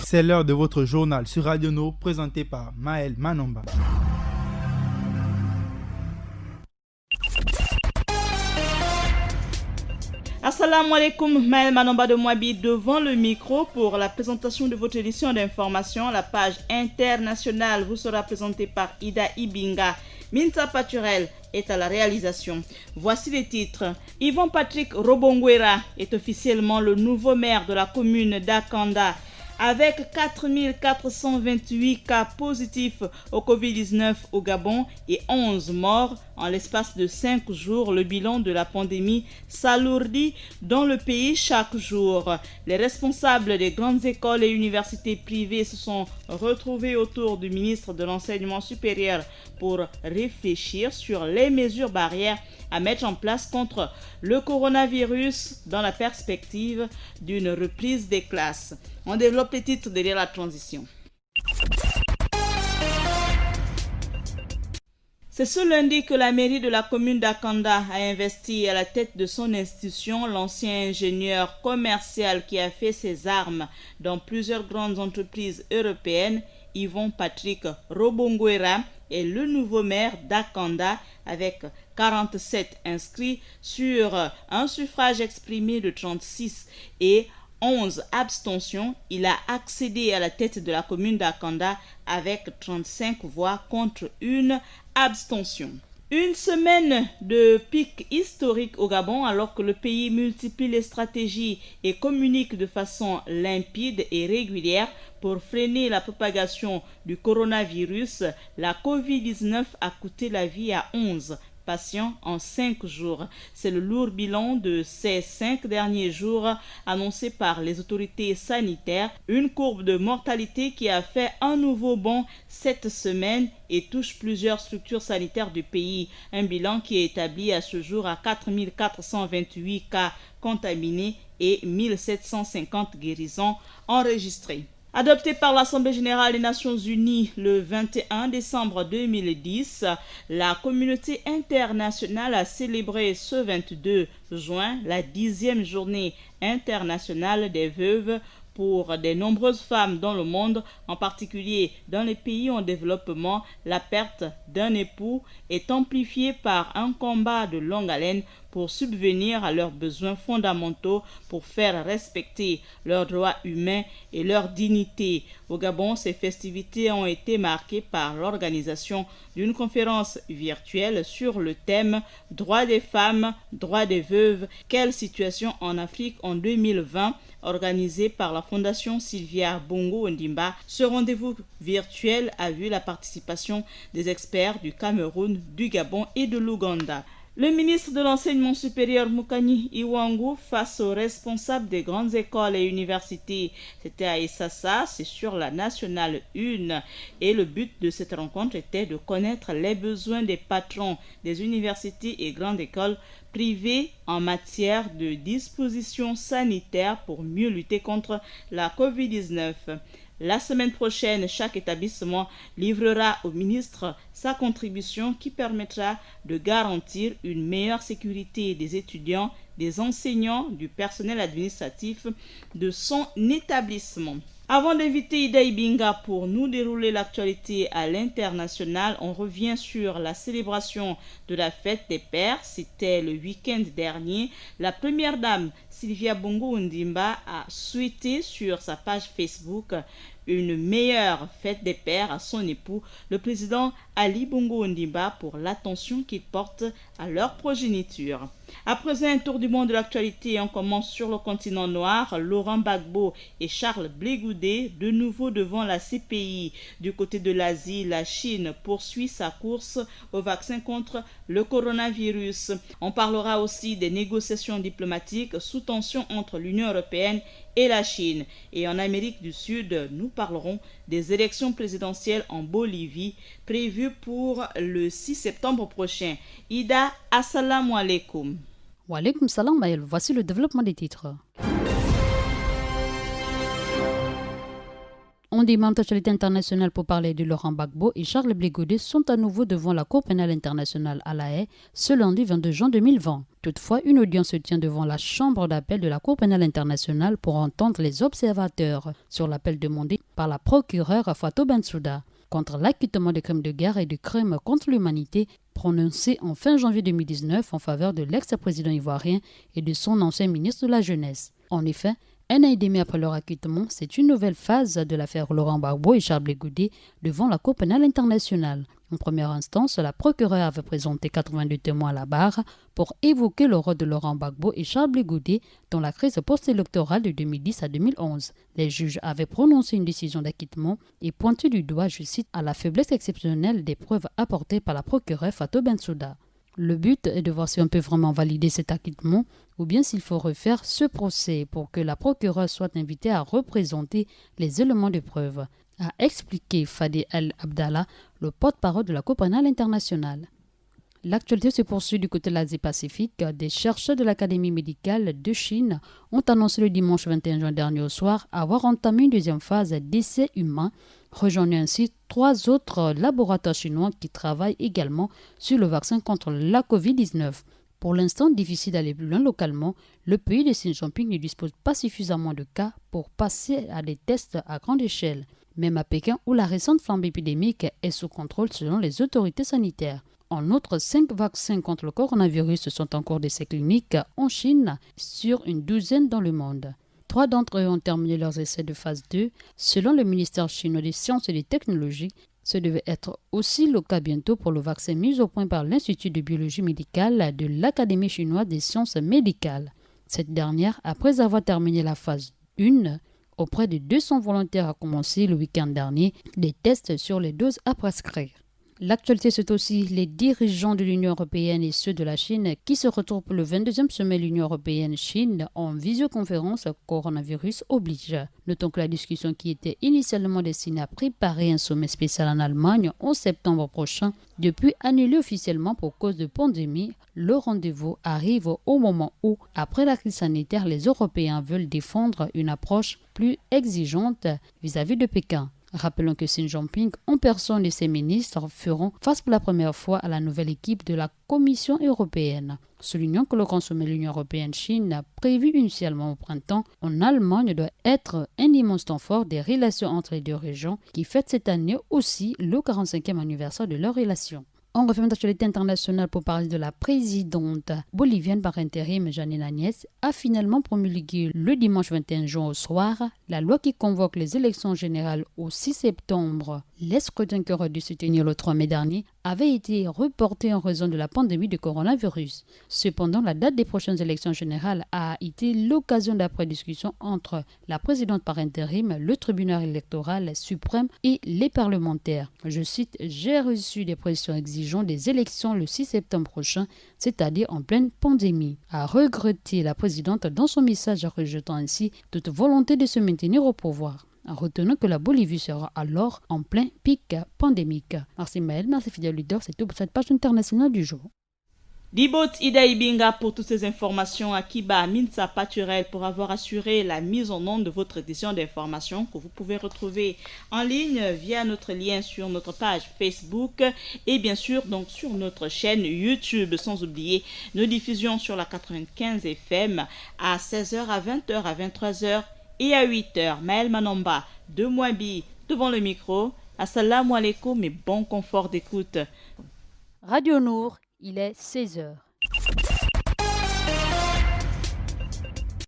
C'est l'heure de votre journal sur Radio No, présenté par Maël Manomba. Assalamu alaikum, Maël Manomba de Mouabi devant le micro pour la présentation de votre édition d'information. La page internationale vous sera présentée par Ida Ibinga. Minta Paturel est à la réalisation. Voici les titres. Yvon Patrick Robonguera est officiellement le nouveau maire de la commune d'Akanda. Avec 4428 cas positifs au Covid-19 au Gabon et 11 morts en l'espace de 5 jours, le bilan de la pandémie s'alourdit dans le pays chaque jour. Les responsables des grandes écoles et universités privées se sont retrouvés autour du ministre de l'Enseignement supérieur pour réfléchir sur les mesures barrières à mettre en place contre le coronavirus dans la perspective d'une reprise des classes. On développe les titres derrière la transition. C'est ce lundi que la mairie de la commune d'Akanda a investi à la tête de son institution l'ancien ingénieur commercial qui a fait ses armes dans plusieurs grandes entreprises européennes. Yvon Patrick Robonguera est le nouveau maire d'Akanda avec 47 inscrits sur un suffrage exprimé de 36 et 11 abstentions. Il a accédé à la tête de la commune d'Akanda avec 35 voix contre une abstention. Une semaine de pic historique au Gabon alors que le pays multiplie les stratégies et communique de façon limpide et régulière pour freiner la propagation du coronavirus. La Covid-19 a coûté la vie à 11 patients en 5 jours. C'est le lourd bilan de ces 5 derniers jours annoncé par les autorités sanitaires. Une courbe de mortalité qui a fait un nouveau bond cette semaine et touche plusieurs structures sanitaires du pays. Un bilan qui est établi à ce jour à 4428 cas contaminés et 1750 guérisons enregistrées. Adopté par l'Assemblée générale des Nations unies le 21 décembre 2010, la communauté internationale a célébré ce 22 juin la 10e journée internationale des veuves pour de nombreuses femmes dans le monde, en particulier dans les pays en développement. La perte d'un époux est amplifiée par un combat de longue haleine pour subvenir à leurs besoins fondamentaux, pour faire respecter leurs droits humains et leur dignité. Au Gabon, ces festivités ont été marquées par l'organisation d'une conférence virtuelle sur le thème « Droits des femmes, droits des veuves, quelle situation en Afrique en 2020 ?» organisée par la Fondation Sylvia Bongo Ondimba. Ce rendez-vous virtuel a vu la participation des experts du Cameroun, du Gabon et de l'Ouganda. Le ministre de l'Enseignement supérieur Mukani Iwangu face aux responsables des grandes écoles et universités. C'était à Essassa, c'est sur la Nationale 1. Et le but de cette rencontre était de connaître les besoins des patrons des universités et grandes écoles privées en matière de dispositions sanitaires pour mieux lutter contre la COVID-19. La semaine prochaine, chaque établissement livrera au ministre sa contribution qui permettra de garantir une meilleure sécurité des étudiants, des enseignants, du personnel administratif de son établissement. Avant d'inviter Ida Ibinga pour nous dérouler l'actualité à l'international, on revient sur la célébration de la fête des pères. C'était le week-end dernier. La première dame, Sylvia Bongo Ondimba, a souhaité sur sa page Facebook une meilleure fête des pères à son époux, le président Ali Bongo Ondimba, pour l'attention qu'il porte à leur progéniture. Après un tour du monde de l'actualité, on commence sur le continent noir. Laurent Gbagbo et Charles Blé Goudé, de nouveau devant la CPI. Du côté de l'Asie, la Chine poursuit sa course au vaccin contre le coronavirus. On parlera aussi des négociations diplomatiques sous tension entre l'Union européenne et la Chine. Et en Amérique du Sud, nous parlerons des élections présidentielles en Bolivie prévues pour le 6 septembre prochain. Ida, assalamu alaikum. Wa alaikum salam, Maël. Voici le développement des titres. On demande l'actualité internationale pour parler de Laurent Gbagbo et Charles Blé Godé sont à nouveau devant la Cour pénale internationale à La Haye ce lundi 22 juin 2020. Toutefois, une audience se tient devant la chambre d'appel de la Cour pénale internationale pour entendre les observateurs sur l'appel demandé par la procureure Fatou Bensouda contre l'acquittement des crimes de guerre et des crimes contre l'humanité prononcé en fin janvier 2019 en faveur de l'ex-président ivoirien et de son ancien ministre de la Jeunesse. En effet, un an et demi après leur acquittement, c'est une nouvelle phase de l'affaire Laurent Gbagbo et Charles Blé Godé devant la Cour pénale internationale. En première instance, la procureure avait présenté 82 témoins à la barre pour évoquer le rôle de Laurent Gbagbo et Charles Blé Godé dans la crise post-électorale de 2010 à 2011. Les juges avaient prononcé une décision d'acquittement et pointé du doigt, je cite, à la faiblesse exceptionnelle des preuves apportées par la procureure Fatou Bensouda. Le but est de voir si on peut vraiment valider cet acquittement ou bien s'il faut refaire ce procès pour que la procureure soit invitée à représenter les éléments de preuve, a expliqué Fadi El Abdallah, le porte-parole de la Cour pénale internationale. L'actualité se poursuit du côté de l'Asie-Pacifique. Des chercheurs de l'Académie médicale de Chine ont annoncé le dimanche 21 juin dernier au soir avoir entamé une deuxième phase d'essais humains, rejoignant ainsi 3 autres laboratoires chinois qui travaillent également sur le vaccin contre la Covid-19. Pour l'instant, difficile d'aller plus loin localement, le pays de Xi Jinping ne dispose pas suffisamment de cas pour passer à des tests à grande échelle, même à Pékin où la récente flambée épidémique est sous contrôle selon les autorités sanitaires. En outre, 5 vaccins contre le coronavirus sont en cours d'essais cliniques en Chine sur une douzaine dans le monde. 3 d'entre eux ont terminé leurs essais de phase 2. Selon le ministère chinois des Sciences et des Technologies, ce devait être aussi le cas bientôt pour le vaccin mis au point par l'Institut de biologie médicale de l'Académie chinoise des sciences médicales. Cette dernière, après avoir terminé la phase 1, auprès de 200 volontaires, a commencé le week-end dernier des tests sur les doses à prescrire. L'actualité, c'est aussi les dirigeants de l'Union européenne et ceux de la Chine qui se retrouvent pour le 22e sommet de l'Union européenne-Chine en visioconférence coronavirus oblige. Notons que la discussion qui était initialement destinée à préparer un sommet spécial en Allemagne en septembre prochain, depuis annulée officiellement pour cause de pandémie, le rendez-vous arrive au moment où, après la crise sanitaire, les Européens veulent défendre une approche plus exigeante vis-à-vis de Pékin. Rappelons que Xi Jinping, en personne et ses ministres, feront face pour la première fois à la nouvelle équipe de la Commission européenne. Soulignons que le grand sommet de l'Union européenne-Chine, prévu initialement au printemps en Allemagne, doit être un immense temps fort des relations entre les deux régions qui fêtent cette année aussi le 45e anniversaire de leurs relations. On refait d'actualité internationale pour parler de la présidente bolivienne par intérim, Janine Agnès, a finalement promulgué le dimanche 21 juin au soir la loi qui convoque les élections générales au 6 septembre. Les scrutins qui auraient dû se tenir le 3 mai dernier avaient été reportés en raison de la pandémie de coronavirus. Cependant, la date des prochaines élections générales a été l'occasion d'après-discussion entre la présidente par intérim, le tribunal électoral suprême et les parlementaires. Je cite, « J'ai reçu des pressions exigeant des élections le 6 septembre prochain, c'est-à-dire en pleine pandémie », a regretté la présidente dans son message rejetant ainsi toute volonté de se maintenir au pouvoir. Retenons que la Bolivie sera alors en plein pic pandémique. Merci Maël, merci fidèle leader, c'est tout pour cette page internationale du jour. Dibot Ida Ibinga pour toutes ces informations, Akiba Minsa Paturel pour avoir assuré la mise en onde de votre édition d'information que vous pouvez retrouver en ligne via notre lien sur notre page Facebook et bien sûr donc sur notre chaîne YouTube, sans oublier nos diffusions sur la 95 FM à 16h, à 20h, à 23h et à 8h. Maël Manamba de Mouabi devant le micro. Assalamu alaikum et bon confort d'écoute. Radio Nour, il est 16h.